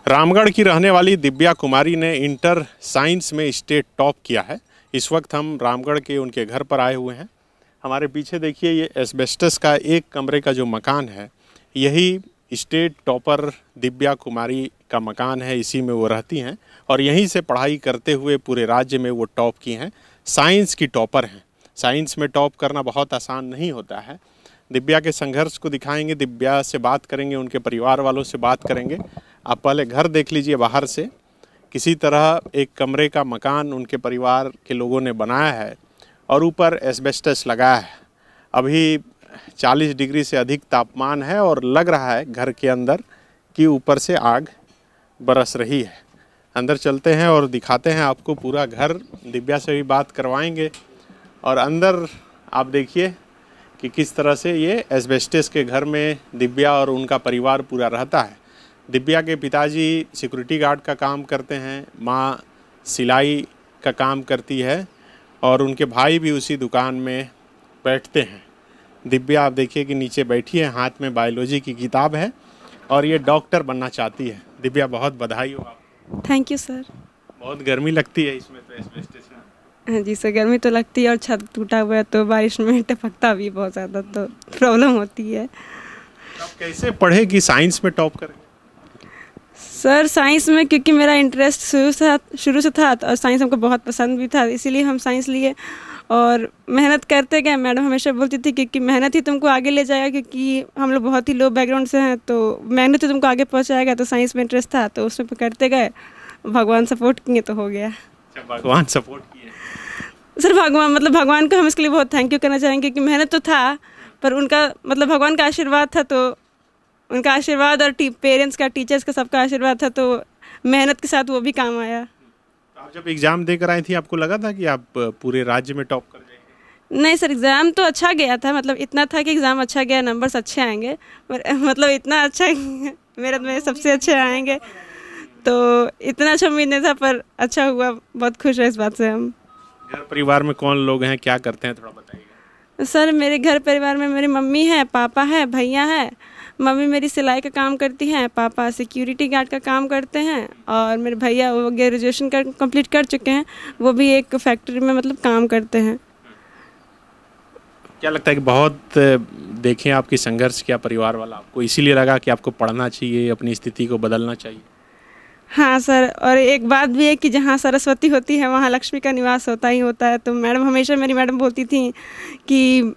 रामगढ़ की रहने वाली दिव्या कुमारी ने इंटर साइंस में स्टेट टॉप किया है। इस वक्त हम रामगढ़ के उनके घर पर आए हुए हैं। हमारे पीछे देखिए, ये एस्बेस्टस का एक कमरे का जो मकान है, यही स्टेट टॉपर दिव्या कुमारी का मकान है। इसी में वो रहती हैं और यहीं से पढ़ाई करते हुए पूरे राज्य में वो टॉप की हैं। साइंस की टॉपर हैं। साइंस में टॉप करना बहुत आसान नहीं होता है। दिव्या के संघर्ष को दिखाएंगे, दिव्या से बात करेंगे, उनके परिवार वालों से बात करेंगे। आप पहले घर देख लीजिए बाहर से। किसी तरह एक कमरे का मकान उनके परिवार के लोगों ने बनाया है और ऊपर एस्बेस्टस लगाया है। अभी 40 डिग्री से अधिक तापमान है और लग रहा है घर के अंदर कि ऊपर से आग बरस रही है। अंदर चलते हैं और दिखाते हैं आपको पूरा घर। दिव्या से भी बात करवाएंगे और अंदर आप देखिए कि किस तरह से ये एस्बेस्टस के घर में दिव्या और उनका परिवार पूरा रहता है। दिव्या के पिताजी सिक्योरिटी गार्ड का काम करते हैं, माँ सिलाई का काम करती है और उनके भाई भी उसी दुकान में बैठते हैं। दिव्या आप देखिए कि नीचे बैठी है, हाथ में बायोलॉजी की किताब है और ये डॉक्टर बनना चाहती है। दिव्या, बहुत बधाई हो आपको। Thank you sir. बहुत गर्मी लगती है इसमें तो एस्बेस्टस में। हाँ जी सर, गर्मी तो लगती है और छत टूटा हुआ है तो बारिश में टपकता भी बहुत ज़्यादा, तो प्रॉब्लम होती है। आप कैसे पढ़े कि साइंस में टॉप करें? सर साइंस में क्योंकि मेरा इंटरेस्ट शुरू से था और साइंस हमको बहुत पसंद भी था, इसीलिए हम साइंस लिए और मेहनत करते गए। मैडम हमेशा बोलती थी क्योंकि मेहनत ही तुमको आगे ले जाएगा, क्योंकि हम लोग बहुत ही लो बैकग्राउंड से हैं तो मेहनत ही तुमको आगे पहुंचाएगा। तो साइंस में इंटरेस्ट था तो उसमें करते गए, भगवान सपोर्ट किए तो हो गया। भगवान सपोर्ट किए? सर भगवान को हम इसके लिए बहुत थैंक यू करना चाहेंगे क्योंकि मेहनत तो था पर उनका भगवान का आशीर्वाद था, तो उनका आशीर्वाद और पेरेंट्स का, टीचर्स का, सबका आशीर्वाद था, तो मेहनत के साथ वो भी काम आया। तो आप जब एग्ज़ाम देकर आई थी आपको लगा था कि आप पूरे राज्य में टॉप कर जाएंगे? नहीं सर, एग्ज़ाम तो अच्छा गया था, इतना था कि एग्ज़ाम अच्छा गया, नंबर्स अच्छे आएंगे, पर इतना अच्छा मेरठ में सबसे अच्छे आएंगे तो इतना अच्छा उम्मीद नहीं था, पर अच्छा हुआ। बहुत खुश है इस बात से हम। घर परिवार में कौन लोग हैं, क्या करते हैं, थोड़ा बताइएगा। सर मेरे घर परिवार में मेरी मम्मी है, पापा है, भैया है। मम्मी मेरी सिलाई का काम करती हैं, पापा सिक्योरिटी गार्ड का काम करते हैं और मेरे भैया वो ग्रेजुएशन कंप्लीट कर चुके हैं, वो भी एक फैक्ट्री में काम करते हैं। क्या लगता है कि बहुत देखें आपकी संघर्ष किया परिवार वाला, आपको इसीलिए लगा कि आपको पढ़ना चाहिए, अपनी स्थिति को बदलना चाहिए? हाँ सर, और एक बात भी है कि जहाँ सरस्वती होती है वहाँ लक्ष्मी का निवास होता ही होता है। तो मेरी मैडम बोलती थी कि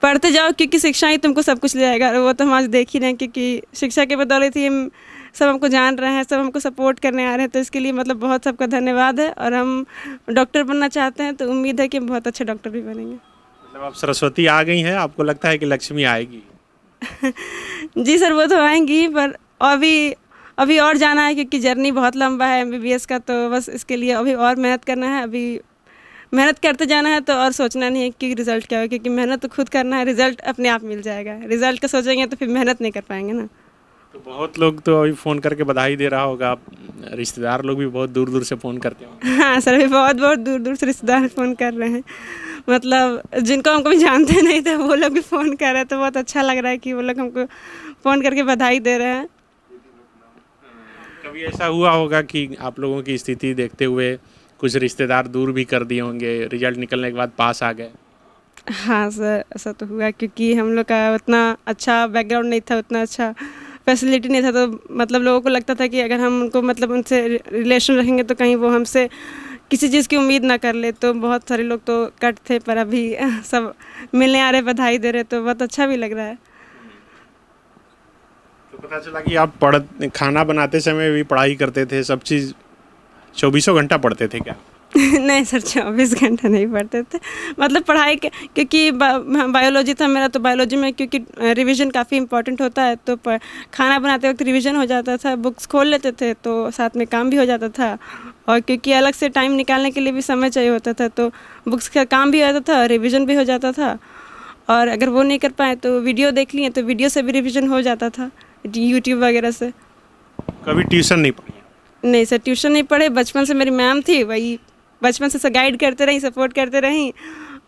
पढ़ते जाओ क्योंकि शिक्षा ही तुमको सब कुछ ले जाएगा। और वो तो हम आज देख ही रहे हैं क्योंकि शिक्षा के बदौलत ही हम सब हमको जान रहे हैं, सब हमको सपोर्ट करने आ रहे हैं। तो इसके लिए बहुत सबका धन्यवाद है और हम डॉक्टर बनना चाहते हैं तो उम्मीद है कि हम बहुत अच्छे डॉक्टर भी बनेंगे। आप सरस्वती आ गई हैं, आपको लगता है कि लक्ष्मी आएगी? जी सर, वो तो आएंगी, पर अभी और जाना है क्योंकि जर्नी बहुत लंबा है MBBS का, तो बस इसके लिए अभी और मेहनत करना है। अभी मेहनत करते जाना है तो और सोचना नहीं है कि रिज़ल्ट क्या हो, क्योंकि मेहनत तो खुद करना है, रिज़ल्ट अपने आप मिल जाएगा। रिज़ल्ट का सोचेंगे तो फिर मेहनत नहीं कर पाएंगे ना। तो बहुत लोग तो अभी फ़ोन करके बधाई दे रहा होगा, रिश्तेदार लोग भी बहुत दूर दूर से फ़ोन करते होंगे। हाँ सर, अभी बहुत दूर दूर से रिश्तेदार फ़ोन कर रहे हैं, जिनको हम कभी जानते नहीं थे वो लोग भी फ़ोन कर रहे हैं। तो बहुत अच्छा लग रहा है कि वो लोग हमको फ़ोन करके बधाई दे रहे हैं। कभी ऐसा हुआ होगा कि आप लोगों की स्थिति देखते हुए कुछ रिश्तेदार दूर भी कर दिए होंगे, रिजल्ट निकलने के बाद पास आ गए? हाँ सर, ऐसा तो हुआ क्योंकि हम लोग का उतना अच्छा बैकग्राउंड नहीं था, उतना अच्छा फैसिलिटी नहीं था। तो लोगों को लगता था कि अगर हम उनको उनसे रिलेशन रखेंगे तो कहीं वो हमसे किसी चीज़ की उम्मीद ना कर ले। तो बहुत सारे लोग तो कट थे, पर अभी सब मिलने आ रहे, बधाई दे रहे, तो बहुत अच्छा भी लग रहा है। तो पता चला कि आप खाना बनाते समय भी पढ़ाई करते थे, सब चीज़ 24 घंटा पढ़ते थे क्या? नहीं सर, 24 घंटा नहीं पढ़ते थे। पढ़ाई क्योंकि बायोलॉजी था मेरा, तो बायोलॉजी में क्योंकि रिवीजन काफ़ी इम्पोर्टेंट होता है, तो खाना बनाते वक्त रिवीजन हो जाता था, बुक्स खोल लेते थे तो साथ में काम भी हो जाता था। और क्योंकि अलग से टाइम निकालने के लिए भी समय चाहिए होता था, तो बुक्स का काम भी हो जाता था, रिविज़न भी हो जाता था। और अगर वो नहीं कर पाए तो वीडियो देख लिए तो वीडियो से भी रिविज़न हो जाता था, यूट्यूब वगैरह से। कभी ट्यूशन नहीं पढ़ी? नहीं सर, ट्यूशन नहीं पढ़े। बचपन से मेरी मैम थी, वही बचपन से गाइड करते रही, सपोर्ट करते रही।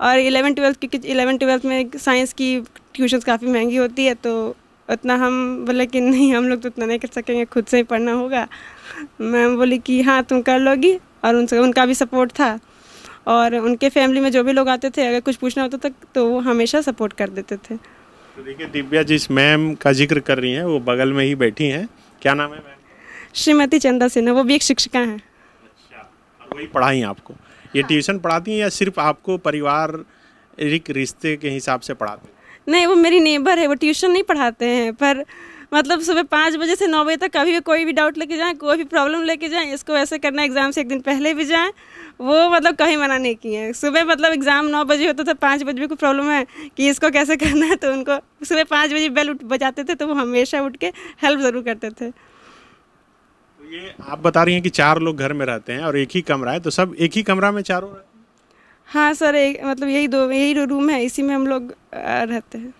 और 11-12 क्योंकि 11-12 में साइंस की ट्यूशन काफ़ी महंगी होती है, तो उतना हम बोले कि नहीं, हम लोग तो उतना नहीं कर सकेंगे, खुद से ही पढ़ना होगा। मैम बोली कि हाँ तुम कर लोगी, और उनका भी सपोर्ट था, और उनके फैमिली में जो भी लोग आते थे अगर कुछ पूछना होता था तो वो हमेशा सपोर्ट कर देते थे। तो देखिए दिव्या जिस मैम का जिक्र कर रही हैं वो बगल में ही बैठी हैं, क्या नाम है मैम? श्रीमती चंदा सिन्हा, वो भी एक शिक्षिका हैं। अच्छा, और वही पढ़ाई आपको? ये ट्यूशन पढ़ाती हैं या सिर्फ आपको पारिवारिक रिश्ते के हिसाब से पढ़ाते हैं? नहीं, वो मेरी नेबर है, वो ट्यूशन नहीं पढ़ाते हैं, पर मतलब सुबह 5 बजे से 9 बजे तक कभी भी कोई भी डाउट लेके जाएं, कोई भी प्रॉब्लम लेके जाएं, इसको ऐसे करना है, एग्ज़ाम से एक दिन पहले भी जाएं, वो मतलब कहीं मना नहीं किए हैं। सुबह मतलब एग्ज़ाम 9 बजे होता था, 5 बजे भी कोई प्रॉब्लम है कि इसको कैसे करना है, तो उनको सुबह 5 बजे बेल बजाते थे, तो वो हमेशा उठ के हेल्प ज़रूर करते थे। तो ये आप बता रही हैं कि 4 लोग घर में रहते हैं और एक ही कमरा है, तो सब एक ही कमरा में चारों रहते हैं? हाँ सर, एक मतलब यही रूम है, इसी में हम लोग रहते हैं।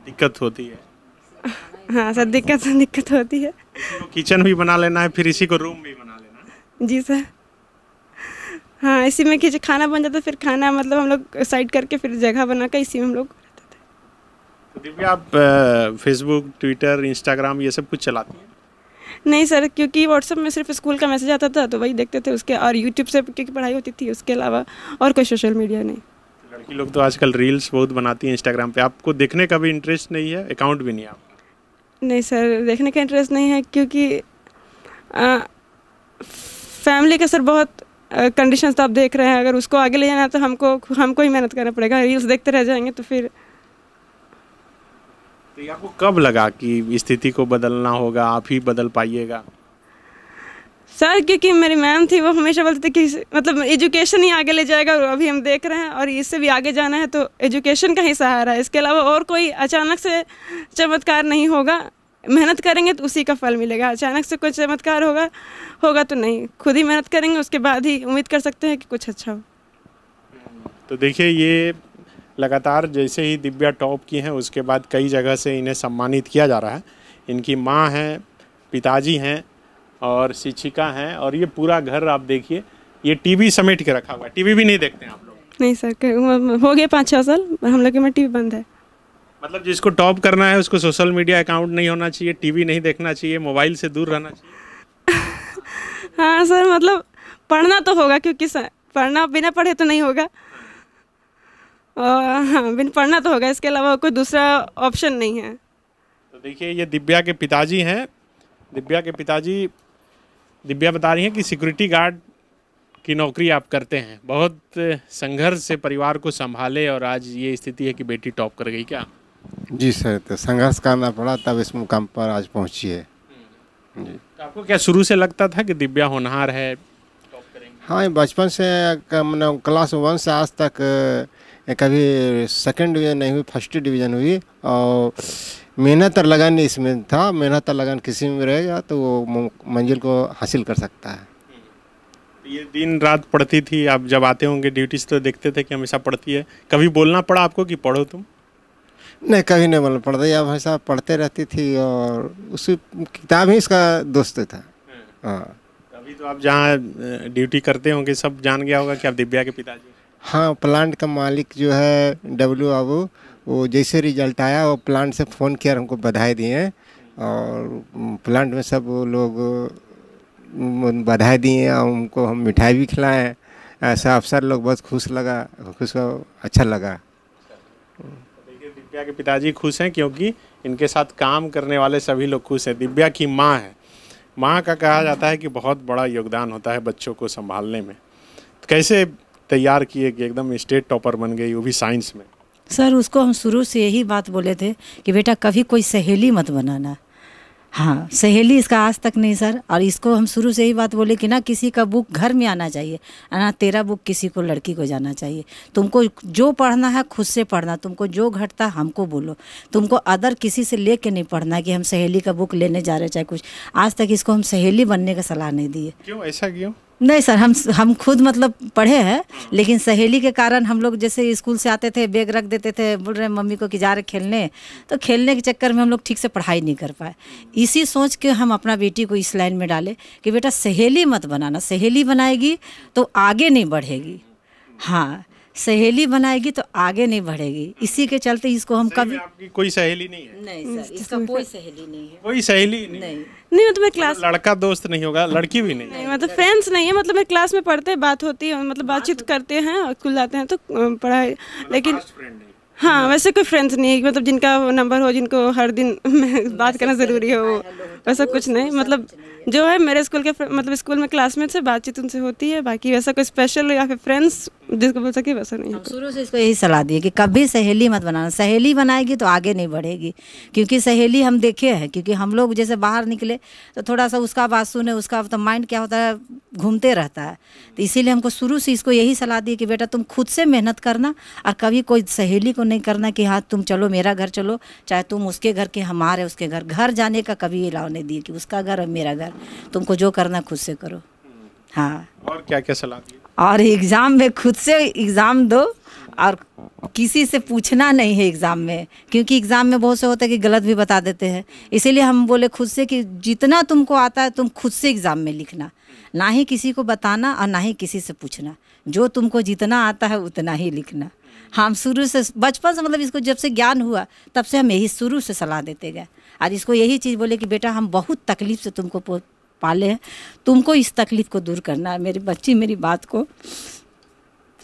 दिक्कत होती है? हाँ सर, दिक्कत होती है। इसी को किचन भी बना लेना है, फिर इसी को रूम भी बना लेना है? जी सर, हाँ इसी में कि खाना बन जाता, फिर खाना मतलब हम लोग साइड करके फिर जगह बना कर इसी में हम लोग रहते थे। तो दिव्या आप फेसबुक, ट्विटर, इंस्टाग्राम ये सब कुछ चलाती हैं? नहीं सर, क्योंकि व्हाट्सएप में सिर्फ स्कूल का मैसेज आता था तो वही देखते थे उसके, और यूट्यूब से क्योंकि पढ़ाई होती थी, उसके अलावा और कोई सोशल मीडिया नहीं। लड़की लोग तो आजकल रील्स बहुत बनाती हैं इंस्टाग्राम पे, आपको देखने का भी इंटरेस्ट नहीं है? अकाउंट भी नहीं है आपका? नहीं सर, देखने का इंटरेस्ट नहीं है, क्योंकि फैमिली का सर बहुत कंडीशंस तो आप देख रहे हैं, अगर उसको आगे ले जाना है तो हमको ही मेहनत करना पड़ेगा, रील्स देखते रह जाएंगे तो फिर। तो ये आपको कब लगा कि स्थिति को बदलना होगा, आप ही बदल पाइएगा? सर क्योंकि मेरी मैम थी, वो हमेशा बोलते थे कि मतलब एजुकेशन ही आगे ले जाएगा, और अभी हम देख रहे हैं और इससे भी आगे जाना है तो एजुकेशन का ही सहारा है, इसके अलावा और कोई अचानक से चमत्कार नहीं होगा। मेहनत करेंगे तो उसी का फल मिलेगा, अचानक से कोई चमत्कार होगा तो नहीं, खुद ही मेहनत करेंगे, उसके बाद ही उम्मीद कर सकते हैं कि कुछ अच्छा हो। तो देखिए ये लगातार जैसे ही दिव्या टॉप की हैं उसके बाद कई जगह से इन्हें सम्मानित किया जा रहा है। इनकी माँ हैं, पिताजी हैं और शिक्षिका हैं, और ये पूरा घर आप देखिए, ये टीवी समेट के रखा हुआ है। टीवी भी नहीं देखते हैं आप लोग? नहीं सर, हो गया 5-6 साल हम लोग के में टीवी बंद है। मतलब जिसको टॉप करना है उसको सोशल मीडिया अकाउंट नहीं होना चाहिए, टीवी नहीं देखना चाहिए, मोबाइल से दूर रहना चाहिए? हाँ सर, मतलब पढ़ना तो होगा, क्योंकि पढ़ना बिना पढ़े तो नहीं होगा, और हाँ बिना पढ़ना तो होगा, इसके अलावा कोई दूसरा ऑप्शन नहीं है। तो देखिए ये दिव्या के पिताजी हैं। दिव्या बता रही हैं कि सिक्योरिटी गार्ड की नौकरी आप करते हैं, बहुत संघर्ष से परिवार को संभाले और आज ये स्थिति है कि बेटी टॉप कर गई क्या? जी सर, तो संघर्ष करना पड़ा तब इस मुकाम पर आज पहुंची है जी। तो आपको क्या शुरू से लगता था कि दिव्या होनहार है, टॉप करेंगी? हाँ, बचपन से मतलब क्लास 1 से आज तक कभी सेकंड डिवीज़न नहीं हुई, फर्स्ट डिवीज़न हुई, और मेहनत और लगन इसमें था। मेहनत और लगन किसी में रहेगा तो वो मंजिल को हासिल कर सकता है। ये दिन रात पढ़ती थी, आप जब आते होंगे ड्यूटी से तो देखते थे कि हमेशा पढ़ती है, कभी बोलना पड़ा आपको कि पढ़ो तुम? नहीं, कभी नहीं बोलना पड़ता, या हमेशा पढ़ते रहती थी और उसी किताब ही इसका दोस्त था। हाँ, अभी तो आप जहाँ ड्यूटी करते होंगे सब जान गया होगा कि आप दिव्या के पिताजी? हाँ, प्लांट का मालिक जो है डब्ल्यू बाबू, वो जैसे रिजल्ट आया वो प्लांट से फ़ोन किया, हमको बधाई दिए, और प्लांट में सब लोग बधाई दिए और उनको हम मिठाई भी खिलाएं। ऐसा अफसर लोग बहुत अच्छा लगा। देखिए दिव्या के पिताजी खुश हैं क्योंकि इनके साथ काम करने वाले सभी लोग खुश हैं। दिव्या की माँ है, माँ का कहा जाता है कि बहुत बड़ा योगदान होता है बच्चों को संभालने में। तो कैसे तैयार किए कि एकदम स्टेट टॉपर बन गई, वो भी साइंस में? सर उसको हम शुरू से यही बात बोले थे कि बेटा कभी कोई सहेली मत बनाना। हाँ, सहेली इसका आज तक नहीं सर, और इसको हम शुरू से यही बात बोले कि ना किसी का बुक घर में आना चाहिए, ना तेरा बुक किसी को लड़की को जाना चाहिए। तुमको जो पढ़ना है खुद से पढ़ना, तुमको जो घटता हमको बोलो, तुमको अदर किसी से लेके नहीं पढ़ना कि हम सहेली का बुक लेने जा रहे चाहे कुछ। आज तक इसको हम सहेली बनने का सलाह नहीं दिए। क्यों, ऐसा क्यों? नहीं सर, हम खुद मतलब पढ़े हैं, लेकिन सहेली के कारण हम लोग जैसे स्कूल से आते थे बैग रख देते थे, बोल रहे मम्मी को कि जा रहे खेलने, तो खेलने के चक्कर में हम लोग ठीक से पढ़ाई नहीं कर पाए। इसी सोच के हम अपना बेटी को इस लाइन में डाले कि बेटा सहेली मत बनाना, सहेली बनाएगी तो आगे नहीं बढ़ेगी। हाँ, सहेली बनाएगी तो आगे नहीं बढ़ेगी। इसी के चलते इसको हम सही में कभी आपकी कोई सहेली नहीं है? नहीं सर, इसका कोई सहेली नहीं है। कोई सहेली नहीं? नहीं नहीं मतलब मैं क्लास लड़का दोस्त नहीं होगा, लड़की भी नहीं? नहीं मतलब फ्रेंड्स नहीं है, मतलब मैं क्लास में पढ़ते हैं, बात होती है, मतलब बातचीत करते हैं और स्कूल जाते हैं तो पढ़ाई, लेकिन हाँ वैसे कोई फ्रेंड्स नहीं है मतलब जिनका नंबर हो, जिनको हर दिन बात करना ज़रूरी हो, वैसा कुछ नहीं। मतलब जो है मेरे स्कूल के मतलब स्कूल में क्लासमेट से बातचीत उनसे होती है, बाकी वैसा कोई स्पेशल या फिर फ्रेंड्स जिसको बोल सके वैसा नहीं है। हम शुरू से इसको यही सलाह दिए कि कभी सहेली मत बनाना, सहेली बनाएगी तो आगे नहीं बढ़ेगी। क्योंकि सहेली हम देखे हैं, क्योंकि हम लोग जैसे बाहर निकले तो थोड़ा सा उसका बात सुने, उसका तो माइंड क्या होता है घूमते रहता है। तो इसीलिए हमको शुरू से इसको यही सलाह दी कि बेटा तुम खुद से मेहनत करना और कभी कोई सहेली को नहीं करना कि हाँ तुम चलो मेरा घर चलो, चाहे तुम उसके घर के हमारे उसके घर जाने का कभी अलाउ नहीं दिए कि उसका घर और मेरा घर, तुमको जो करना खुद से करो। हाँ, और क्या क्या सलाह दी? और एग्ज़ाम में खुद से एग्ज़ाम दो और किसी से पूछना नहीं है एग्ज़ाम में, क्योंकि एग्ज़ाम में बहुत से होता है कि गलत भी बता देते हैं। इसीलिए हम बोले खुद से कि जितना तुमको आता है तुम खुद से एग्ज़ाम में लिखना, ना ही किसी को बताना और ना ही किसी से पूछना, जो तुमको जितना आता है उतना ही लिखना। हम शुरू से बचपन से मतलब इसको जब से ज्ञान हुआ तब से हम यही शुरू से सलाह देते गए और इसको यही चीज़ बोले कि बेटा हम बहुत तकलीफ़ से तुमको पाले हैं, तुमको इस तकलीफ़ को दूर करना है। मेरी बच्ची मेरी बात को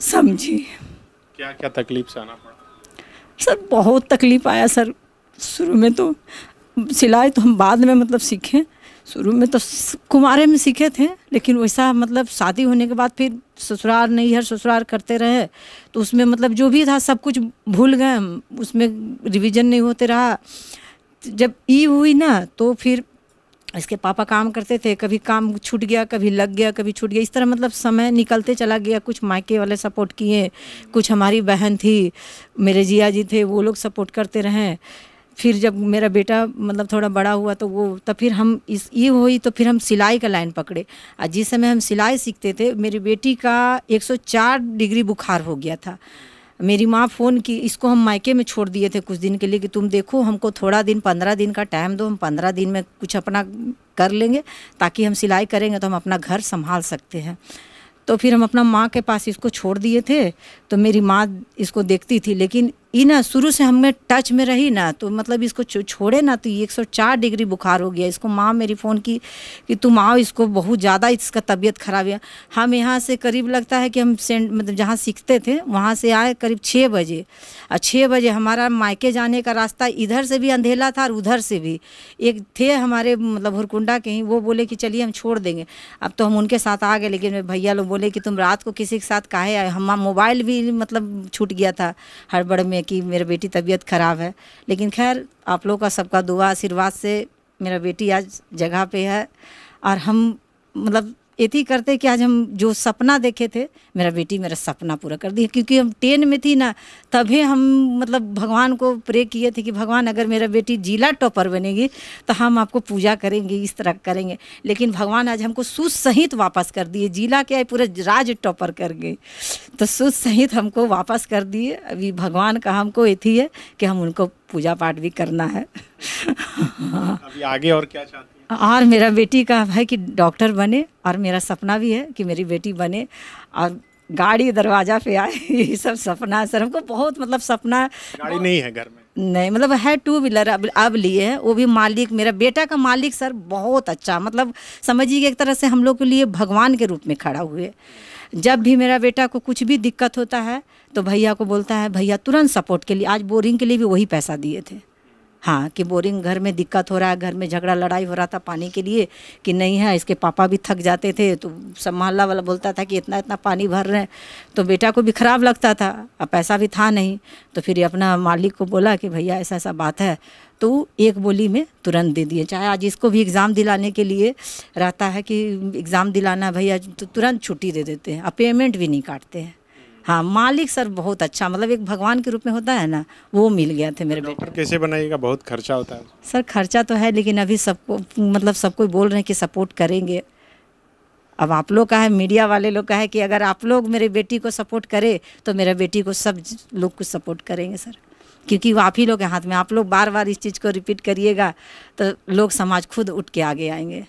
समझी। क्या क्या तकलीफ से आना पड़ा? सर बहुत तकलीफ़ आया सर। शुरू में तो सिलाई तो हम बाद में मतलब सीखे, शुरू में तो कुमारे में सीखे थे, लेकिन वैसा मतलब शादी होने के बाद फिर ससुराल नैहर ससुराल करते रहे तो उसमें मतलब जो भी था सब कुछ भूल गए, उसमें रिवीजन नहीं होते रहा। जब ई हुई ना तो फिर इसके पापा काम करते थे, कभी काम छूट गया, कभी लग गया, कभी छूट गया, इस तरह मतलब समय निकलते चला गया। कुछ मायके वाले सपोर्ट किए, कुछ हमारी बहन थी, मेरे जिया जी थे, वो लोग सपोर्ट करते रहे। फिर जब मेरा बेटा मतलब थोड़ा बड़ा हुआ तो वो तब फिर हम ये हुई तो फिर हम सिलाई का लाइन पकड़े। और जिस समय हम सिलाई सीखते थे मेरी बेटी का 104 डिग्री बुखार हो गया था। मेरी माँ फ़ोन की, इसको हम मायके में छोड़ दिए थे कुछ दिन के लिए कि तुम देखो हमको थोड़ा दिन 15 दिन का टाइम दो, हम 15 दिन में कुछ अपना कर लेंगे ताकि हम सिलाई करेंगे तो हम अपना घर संभाल सकते हैं। तो फिर हम अपना माँ के पास इसको छोड़ दिए थे। तो मेरी माँ इसको देखती थी, लेकिन ये ना शुरू से हमें टच में रही ना तो मतलब इसको छोड़े ना तो 104 डिग्री बुखार हो गया। इसको माँ मेरी फ़ोन की कि तुम आओ, इसको बहुत ज़्यादा इसका तबीयत ख़राब है। हम यहाँ से करीब लगता है कि हम मतलब जहाँ सीखते थे वहाँ से आए करीब 6 बजे, और 6 बजे हमारा मायके जाने का रास्ता इधर से भी अंधेला था और उधर से भी। एक थे हमारे मतलब हुरकुंडा के ही, वो बोले कि चलिए हम छोड़ देंगे। अब तो हम उनके साथ आ गए, लेकिन भैया लोग बोले कि तुम रात को किसी के साथ काहे आए। हम मोबाइल भी मतलब छूट गया था हड़बड़ में कि मेरी बेटी तबीयत ख़राब है। लेकिन खैर आप लोग का सबका दुआ आशीर्वाद से मेरा बेटी आज जगह पे है। और हम मतलब यही करते कि आज हम जो सपना देखे थे मेरा बेटी मेरा सपना पूरा कर दिया। क्योंकि हम 10 में थी ना तभी हम मतलब भगवान को प्रे किए थे कि भगवान अगर मेरा बेटी जिला टॉपर बनेगी तो हम आपको पूजा करेंगे, इस तरह करेंगे। लेकिन भगवान आज हमको सूझ सहित वापस कर दिए, जिला क्या है पूरा राज्य टॉपर कर गई, तो सूझ सहित हमको वापस कर दिए। अभी भगवान का हमको यही है कि हम उनको पूजा पाठ भी करना है। अभी आगे और क्या चाहती हैं? और मेरा बेटी का है कि डॉक्टर बने, और मेरा सपना भी है कि मेरी बेटी बने और गाड़ी दरवाजा पे आए। ये सब सपना है सर, हमको बहुत मतलब सपना। गाड़ी नहीं है घर में? नहीं, मतलब है 2 व्हीलर अब लिए है, वो भी मालिक मेरा बेटा का मालिक सर बहुत अच्छा, मतलब समझिए कि एक तरह से हम लोग के लिए भगवान के रूप में खड़ा हुए। जब भी मेरा बेटा को कुछ भी दिक्कत होता है तो भैया को बोलता है, भैया तुरंत सपोर्ट के लिए। आज बोरिंग के लिए भी वही पैसा दिए थे। हाँ, कि बोरिंग घर में दिक्कत हो रहा है, घर में झगड़ा लड़ाई हो रहा था पानी के लिए कि नहीं है। इसके पापा भी थक जाते थे तो सब मोहल्ला वाला बोलता था कि इतना इतना पानी भर रहे हैं, तो बेटा को भी ख़राब लगता था। अब पैसा भी था नहीं, तो फिर अपना मालिक को बोला कि भैया ऐसा ऐसा बात है, तो एक बोली में तुरंत दे दिए। चाहे आज इसको भी एग्ज़ाम दिलाने के लिए रहता है कि एग्ज़ाम दिलाना भैया, तो तुरंत छुट्टी दे देते हैं और पेमेंट भी नहीं काटते हैं। हाँ, मालिक सर बहुत अच्छा, मतलब एक भगवान के रूप में होता है ना, वो मिल गया थे मेरे बेटे। कैसे बनाइएगा? बहुत खर्चा होता है सर। खर्चा तो है, लेकिन अभी सबको मतलब सबको बोल रहे हैं कि सपोर्ट करेंगे। अब आप लोग का है, मीडिया वाले लोग का है कि अगर आप लोग मेरे बेटी को सपोर्ट करें तो मेरा बेटी को सब लोग कुछ सपोर्ट करेंगे सर। क्योंकि वो आप ही लोग के हाथ में, आप लोग बार बार इस चीज़ को रिपीट करिएगा तो लोग समाज खुद उठ के आगे आएंगे,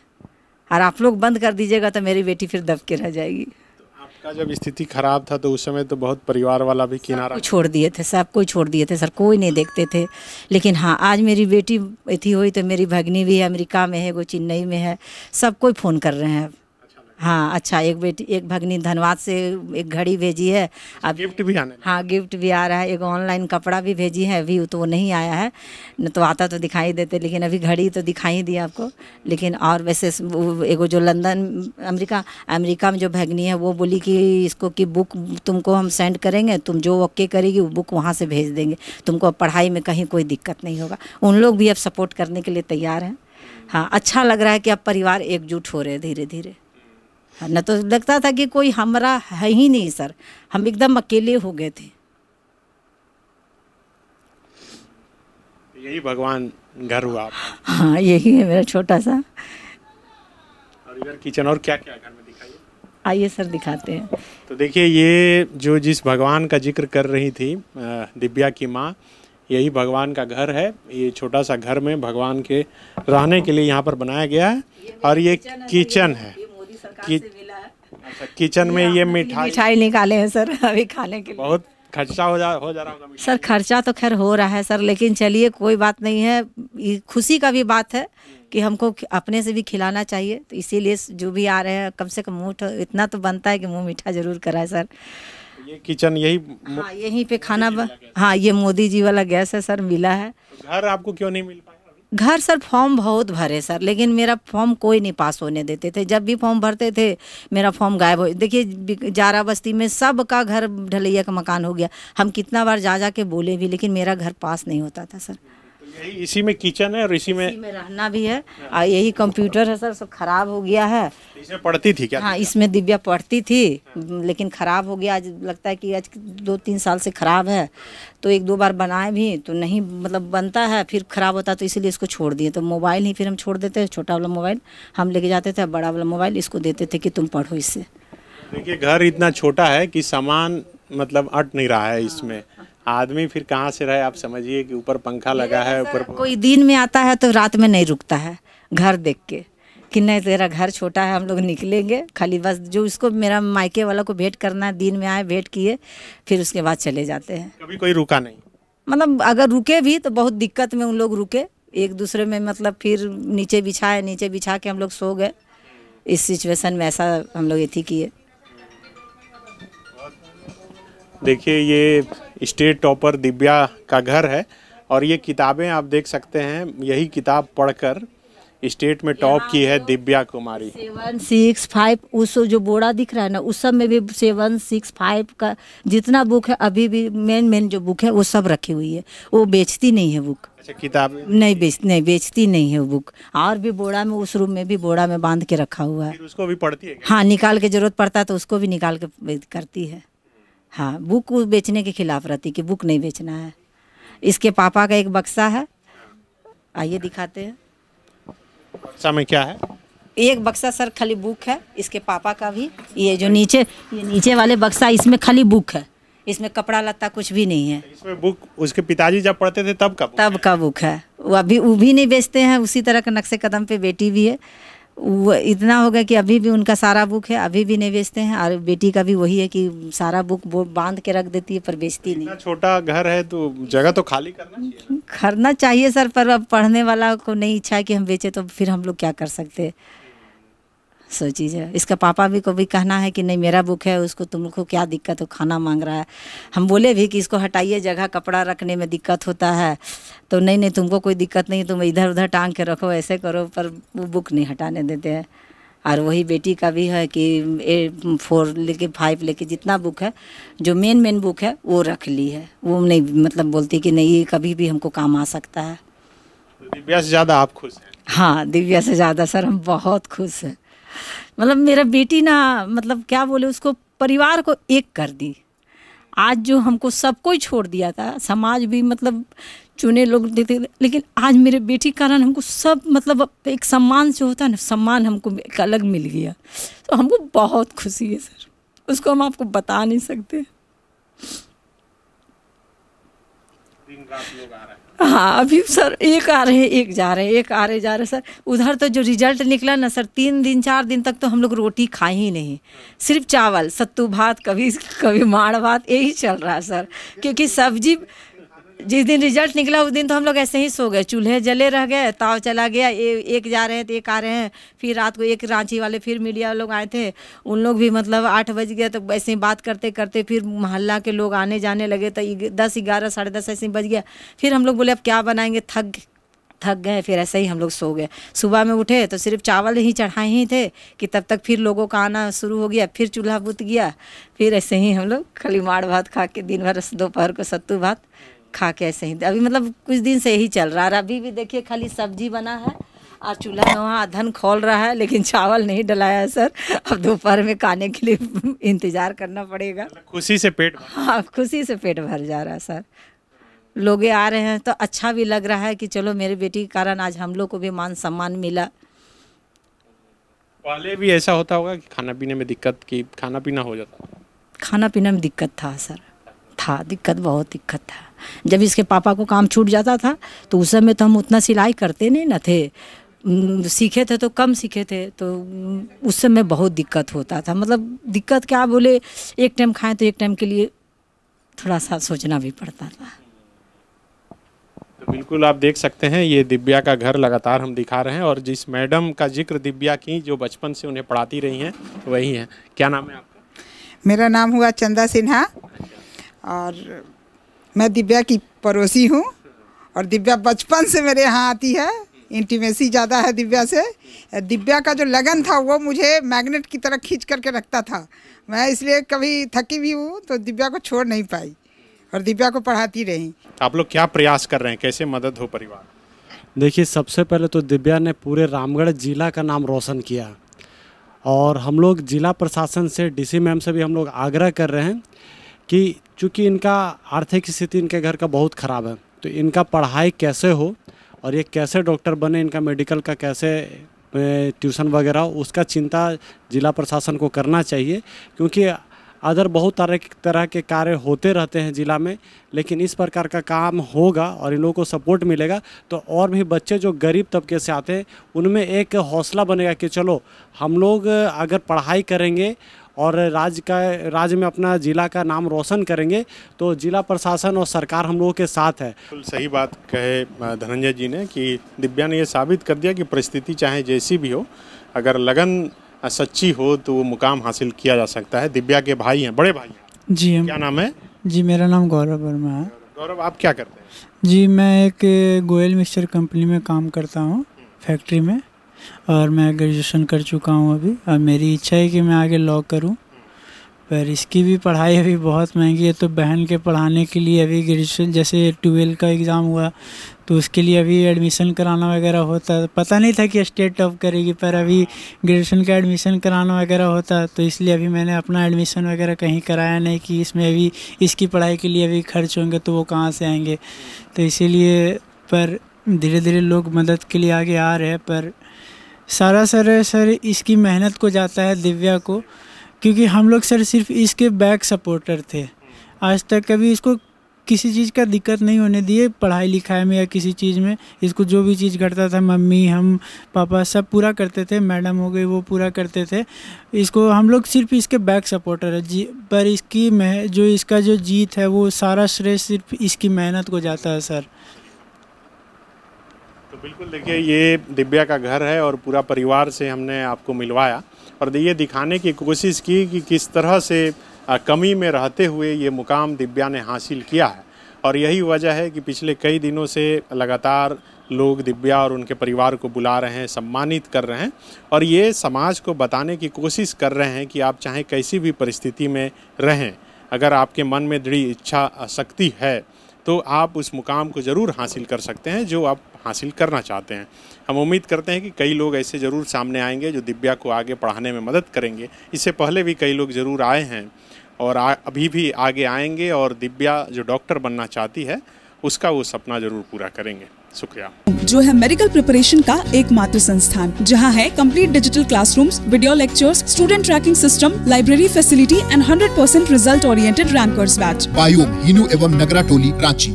और आप लोग बंद कर दीजिएगा तो मेरी बेटी फिर दब के रह जाएगी। आपका जब स्थिति खराब था तो उस समय तो बहुत परिवार वाला भी किनारा छोड़ दिए थे, सब कोई छोड़ दिए थे सर, कोई नहीं देखते थे। लेकिन हाँ, आज मेरी बेटी थी हुई तो मेरी भगनी भी अमेरिका में है, वो चेन्नई में है, सब कोई फ़ोन कर रहे हैं। हाँ अच्छा, एक भगनी धनबाद से एक घड़ी भेजी है, अब गिफ्ट भी आने हाँ गिफ्ट भी आ रहा है, एक ऑनलाइन कपड़ा भी भेजी है, अभी तो वो नहीं आया है, न तो आता तो दिखाई देते, लेकिन अभी घड़ी तो दिखाई दिया आपको। लेकिन और वैसे एगो जो लंदन अमेरिका में जो भगनी है वो बोली कि इसको कि बुक तुमको हम सेंड करेंगे, तुम जो ओके करेगी वो बुक वहाँ से भेज देंगे, तुमको पढ़ाई में कहीं कोई दिक्कत नहीं होगा। उन लोग भी अब सपोर्ट करने के लिए तैयार हैं। हाँ, अच्छा लग रहा है कि अब परिवार एकजुट हो रहे हैं धीरे धीरे। न तो लगता था कि कोई हमारा है ही नहीं सर, हम एकदम अकेले हो गए थे। यही भगवान घर हुआ आपका? हाँ, यही है मेरा छोटा सा। और इधर किचन, और क्या क्या घर में दिखाइए? आइए सर दिखाते हैं। तो देखिए, ये जो जिस भगवान का जिक्र कर रही थी दिव्या की माँ, यही भगवान का घर है। ये छोटा सा घर में भगवान के रहने के लिए यहाँ पर बनाया गया है। और ये किचन है। अच्छा, किचन में ये मिठाई निकाले हैं सर अभी खाने के लिए। बहुत खर्चा हो जा रहा होगा सर। खर्चा तो खैर हो रहा है सर, लेकिन चलिए कोई बात नहीं है, ये खुशी का भी बात है कि हमको अपने से भी खिलाना चाहिए, तो इसीलिए जो भी आ रहे हैं कम से कम मुँह इतना तो बनता है कि मुँह मीठा जरूर कराए सर। ये किचन यही? हाँ, यहीं पे खाना हाँ, ये मोदी जी वाला गैस है सर, मिला है। घर आपको क्यों नहीं मिल पाया? घर सर फॉर्म बहुत भरे सर, लेकिन मेरा फॉर्म कोई नहीं पास होने देते थे। जब भी फॉर्म भरते थे मेरा फॉर्म गायब हो। देखिए, जारा बस्ती में सबका घर ढलैया का मकान हो गया, हम कितना बार जा के बोले भी, लेकिन मेरा घर पास नहीं होता था सर। यही इसी में किचन है और इसी में रहना भी है। और यही कंप्यूटर है सर, सब खराब हो गया है। इसमें पढ़ती थी क्या? हाँ, इसमें दिव्या पढ़ती थी, लेकिन ख़राब हो गया। आज लगता है कि आज 2-3 साल से ख़राब है। तो 1-2 बार बनाए भी तो नहीं, मतलब बनता है फिर ख़राब होता, तो इसीलिए इसको छोड़ दिए। तो मोबाइल ही फिर हम छोड़ देते, छोटा वाला मोबाइल हम लेके जाते थे, बड़ा वाला मोबाइल इसको देते थे कि तुम पढ़ो इससे। देखिए, घर इतना छोटा है कि सामान मतलब अट नहीं रहा है इसमें। आदमी फिर कहाँ से रहे? आप समझिए कि ऊपर पंखा लगा है, ऊपर कोई दिन में आता है तो रात में नहीं रुकता है घर देख के कि नहीं तेरा घर छोटा है, हम लोग निकलेंगे। खाली बस जो इसको मेरा मायके वाला को भेंट करना है, दिन में आए भेंट किए, फिर उसके बाद चले जाते हैं। कभी कोई रुका नहीं? मतलब अगर रुके भी तो बहुत दिक्कत में उन लोग रुके, एक दूसरे में मतलब फिर नीचे बिछा के हम लोग सो गए। इस सिचुएशन में ऐसा हम लोग ये किए। देखिए, ये स्टेट टॉपर दिव्या का घर है और ये किताबें आप देख सकते हैं। यही किताब पढ़कर स्टेट में टॉप की है दिव्या कुमारी। 765 उस जो बोर्डा दिख रहा है ना, उस सब में भी 765 का जितना बुक है, अभी भी मेन जो बुक है वो सब रखी हुई है। वो बेचती नहीं है बुक। अच्छा, किताब नहीं बेचती नहीं है बुक। और भी बोड़ा में, उस रूम में भी बोड़ा में बांध के रखा हुआ है। फिर उसको भी पढ़ती है? हाँ, निकाल के जरूरत पड़ता है तो उसको भी निकाल के करती है। हाँ, बुक बेचने के खिलाफ रहती कि बुक नहीं बेचना है। इसके पापा का एक बक्सा है, आइए दिखाते हैं। बक्सा में क्या है? एक बक्सा सर खाली बुक है, इसके पापा का भी। ये जो नीचे वाले बक्सा, इसमें खाली बुक है, इसमें कपड़ा लत्ता कुछ भी नहीं है। इसमें बुक उसके पिताजी जब पढ़ते थे तब का बुक है। वो भी नहीं बेचते हैं। उसी तरह का नक्शे कदम पे बेटी भी है। वो इतना हो गया कि अभी भी उनका सारा बुक है, अभी भी नहीं बेचते हैं। और बेटी का भी वही है कि सारा बुक बांध के रख देती है, पर बेचती नहीं। छोटा घर है तो जगह तो खाली करना चाहिए सर, पर अब पढ़ने वाला को नहीं इच्छा है कि हम बेचे, तो फिर हम लोग क्या कर सकते हैं। सो चीज़ है। इसका पापा भी को भी कहना है कि नहीं मेरा बुक है, उसको तुमको क्या दिक्कत हो, खाना मांग रहा है। हम बोले भी कि इसको हटाइए, जगह कपड़ा रखने में दिक्कत होता है। तो नहीं तुमको कोई दिक्कत नहीं, तुम इधर उधर टांग के रखो, ऐसे करो, पर वो बुक नहीं हटाने देते हैं। और वही बेटी का भी है कि 4 लेके 5 लेके जितना बुक है, जो मेन बुक है वो रख ली है। वो नहीं मतलब बोलती कि नहीं ये कभी भी हमको काम आ सकता है। दिव्या से ज़्यादा आप खुश हैं? हाँ, दिव्या से ज़्यादा सर हम बहुत खुश हैं। मतलब मेरा बेटी ना, मतलब क्या बोले, उसको परिवार को एक कर दी। आज जो हमको सब कोई छोड़ दिया था, समाज भी मतलब चुने लोग देते, लेकिन आज मेरे बेटी के कारण हमको सब मतलब एक सम्मान जो होता है ना, सम्मान हमको एक अलग मिल गया। तो हमको बहुत खुशी है सर, उसको हम आपको बता नहीं सकते। दिन रात लोग आ रहे हैं। हाँ, अभी सर एक आ रहे हैं, एक जा रहे हैं, एक आ रहे जा रहे सर। उधर तो जो रिजल्ट निकला ना सर, 3 दिन 4 दिन तक तो हम लोग रोटी खाए ही नहीं, सिर्फ चावल, सत्तू भात, कभी कभी माड़ भात, यही चल रहा है सर। क्योंकि सब्जी जिस दिन रिजल्ट निकला उस दिन तो हम लोग ऐसे ही सो गए, चूल्हे जले रह गए, ताव चला गया, एक जा रहे हैं तो एक आ रहे हैं। फिर रात को एक रांची वाले फिर मीडिया लोग आए थे, उन लोग भी मतलब 8 बज गया, तो ऐसे ही बात करते करते फिर मोहल्ला के लोग आने जाने लगे, तो 10 11 साढ़े 10 ऐसे ही बज गया। फिर हम लोग बोले अब क्या बनाएंगे, थक गए, फिर ऐसे ही हम लोग सो गए। सुबह में उठे तो सिर्फ चावल ही चढ़ाए ही थे कि तब तक फिर लोगों का आना शुरू हो गया, फिर चूल्हा बुत गया, फिर ऐसे ही हम लोग खाली माड़ भात खा के दिन भर, दोपहर को सत्तू भात खा के ऐसे ही अभी मतलब कुछ दिन से यही चल रहा है। अभी भी देखिए खाली सब्जी बना है और चूल्हा में वहाँ अधन खोल रहा है, लेकिन चावल नहीं डलाया है सर। अब दोपहर में खाने के लिए इंतज़ार करना पड़ेगा। खुशी से पेट हाँ, खुशी से पेट भर जा रहा है सर। लोग आ रहे हैं तो अच्छा भी लग रहा है कि चलो मेरी बेटी के कारण आज हम लोग को भी मान सम्मान मिला। पहले भी ऐसा होता होगा कि खाना पीने में दिक्कत, की खाना पीना हो जाता? खाना पीने में दिक्कत था सर, था दिक्कत, बहुत दिक्कत था। जब इसके पापा को काम छूट जाता था तो उस समय तो हम उतना सिलाई करते नहीं न थे, सीखे थे तो कम सीखे थे, तो उस समय बहुत दिक्कत होता था। मतलब दिक्कत क्या बोले, एक टाइम खाएं तो एक टाइम के लिए थोड़ा सा सोचना भी पड़ता था। तो बिल्कुल आप देख सकते हैं ये दिव्या का घर लगातार हम दिखा रहे हैं, और जिस मैडम का जिक्र दिव्या की जो बचपन से उन्हें पढ़ाती रही हैं वही हैं। क्या नाम है आपका? मेरा नाम हुआ चंदा सिन्हा और मैं दिव्या की पड़ोसी हूँ। और दिव्या बचपन से मेरे यहाँ आती है, इंटीमेसी ज़्यादा है दिव्या से। दिव्या का जो लगन था वो मुझे मैग्नेट की तरह खींच करके रखता था। मैं इसलिए कभी थकी भी हूँ तो दिव्या को छोड़ नहीं पाई और दिव्या को पढ़ाती रही। आप लोग क्या प्रयास कर रहे हैं, कैसे मदद हो परिवार? देखिए, सबसे पहले तो दिव्या ने पूरे रामगढ़ जिला का नाम रोशन किया, और हम लोग जिला प्रशासन से, डीसी मैम से भी हम लोग आग्रह कर रहे हैं कि चूँकि इनका आर्थिक स्थिति इनके घर का बहुत ख़राब है, तो इनका पढ़ाई कैसे हो और ये कैसे डॉक्टर बने, इनका मेडिकल का कैसे ट्यूशन वगैरह, उसका चिंता जिला प्रशासन को करना चाहिए। क्योंकि अदर बहुत तरह के कार्य होते रहते हैं ज़िला में, लेकिन इस प्रकार का काम होगा और इन लोगों को सपोर्ट मिलेगा तो और भी बच्चे जो गरीब तबके से आते हैं उनमें एक हौसला बनेगा कि चलो हम लोग अगर पढ़ाई करेंगे और राज्य में अपना ज़िला का नाम रोशन करेंगे तो जिला प्रशासन और सरकार हम लोगों के साथ है। बिल्कुल सही बात कहे धनंजय जी ने कि दिव्या ने ये साबित कर दिया कि परिस्थिति चाहे जैसी भी हो, अगर लगन सच्ची हो तो वो मुकाम हासिल किया जा सकता है। दिव्या के भाई हैं, बड़े भाई हैं। जी, क्या नाम है? जी, मेरा नाम गौरव वर्मा है। गौरव, आप क्या करते हैं? जी, मैं एक गोयल मिक्सचर कंपनी में काम करता हूँ, फैक्ट्री में, और मैं ग्रेजुएशन कर चुका हूँ अभी। और मेरी इच्छा है कि मैं आगे लॉ करूँ, पर इसकी भी पढ़ाई अभी बहुत महंगी है। तो बहन के पढ़ाने के लिए अभी ग्रेजुएशन, जैसे 12 का एग्ज़ाम हुआ तो उसके लिए अभी एडमिशन कराना वगैरह होता है। पता नहीं था कि स्टेट टॉप करेगी, पर अभी ग्रेजुएशन का एडमिशन कराना वगैरह होता है, तो इसलिए अभी मैंने अपना एडमिशन वगैरह कहीं कराया नहीं कि इसमें अभी इसकी पढ़ाई के लिए अभी खर्च होंगे तो वो कहाँ से आएंगे। तो इसीलिए पर धीरे धीरे लोग मदद के लिए आगे आ रहे हैं। पर सारा सर इसकी मेहनत को जाता है दिव्या को, क्योंकि हम लोग सर सिर्फ इसके बैक सपोर्टर थे। आज तक कभी इसको किसी चीज़ का दिक्कत नहीं होने दिए, पढ़ाई लिखाई में या किसी चीज़ में। इसको जो भी चीज़ करता था मम्मी, हम, पापा सब पूरा करते थे, मैडम हो गई वो पूरा करते थे। इसको हम लोग सिर्फ इसके बैक सपोर्टर है जी। पर इसका जो जीत है वो सारा श्रेय सिर्फ इसकी मेहनत को जाता है सर। तो बिल्कुल देखिए, ये दिव्या का घर है और पूरा परिवार से हमने आपको मिलवाया और ये दिखाने की कोशिश की कि किस तरह से कमी में रहते हुए ये मुकाम दिव्या ने हासिल किया है। और यही वजह है कि पिछले कई दिनों से लगातार लोग दिव्या और उनके परिवार को बुला रहे हैं, सम्मानित कर रहे हैं, और ये समाज को बताने की कोशिश कर रहे हैं कि आप चाहे कैसी भी परिस्थिति में रहें, अगर आपके मन में दृढ़ इच्छा शक्ति है तो आप उस मुकाम को ज़रूर हासिल कर सकते हैं जो आप हासिल करना चाहते हैं। हम उम्मीद करते हैं कि कई लोग ऐसे ज़रूर सामने आएंगे जो दिव्या को आगे पढ़ाने में मदद करेंगे। इससे पहले भी कई लोग ज़रूर आए हैं और अभी भी आगे आएंगे, और दिव्या जो डॉक्टर बनना चाहती है उसका वो सपना ज़रूर पूरा करेंगे। शुक्रिया। जो है मेडिकल प्रिपरेशन का एकमात्र संस्थान, जहां है complete digital classrooms, video lectures, student tracking system, library facility and 100% result oriented rankers batch. Biome, Hinoo एवं नगरा टोली, Ranchi.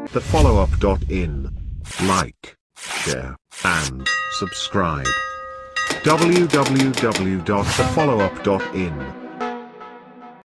thefollowup.in. Like, share, and subscribe. www.thefollowup.in